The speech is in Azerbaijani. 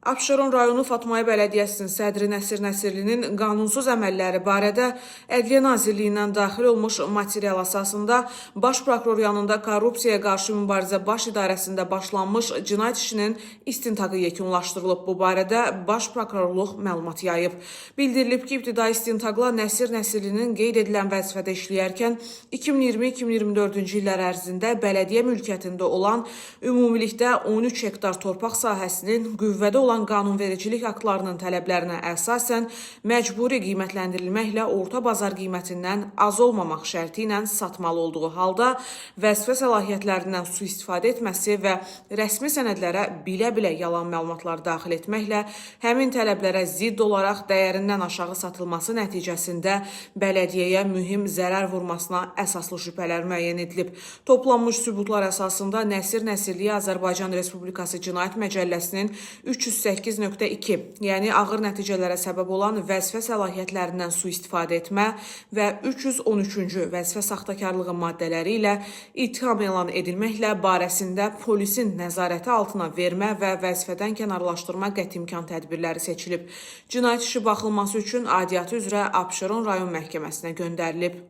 Abşeron rayonu Fatmayə Bələdiyyəsinin sədri Nəsir Nəsirlinin qanunsuz əməlləri barədə Ədliyyə Nazirliyindən daxil olmuş material əsasında Baş Prokuror yanında Korrupsiyaya qarşı mübarizə baş idarəsində başlanmış cinayət işinin istintaqı yekunlaşdırılıb. Bu barədə Baş Prokurorluq məlumat yayıb. Bildirilib ki, ibtidai istintaqla Nəsir Nəsirlinin qeyd edilən vəzifədə işləyərkən 2020-2024-cü illər ərzində bələdiyyə mülkiyyətində olan ümumilikdə 13 hektar torpaq sahəsinin qüvvədə olan qanunvericilik aktlarının tələblərinə əsasən məcburi qiymətləndirilməklə orta bazar qiymətindən az olmamaq şərti ilə satmalı olduğu halda vəzifə səlahiyyətlərindən sui-istifadə etməsi və rəsmi sənədlərə bilə-bilə yalan məlumatlar daxil etməklə həmin tələblərə zidd olaraq dəyərindən aşağı satılması nəticəsində bələdiyyəyə mühüm zərər vurmasına əsaslı şübhələr müəyyən edilib. Toplanmış sübutlar əsasında Nəsir Nəsirliyə Azərbaycan Respublikası Cinayət Məcəlləsinin 308.2, yəni ağır nəticələrə səbəb olan vəzifə səlahiyyətlərindən sui-istifadə etmə və 313-cü vəzifə saxtakarlığı maddələri ilə ittiham elan edilməklə barəsində polisin nəzarəti altına vermə və vəzifədən kənarlaşdırma qəti imkan tədbirləri seçilib. Cinayət işi baxılması üçün aidiyyatı üzrə Abşeron rayon məhkəməsinə göndərilib.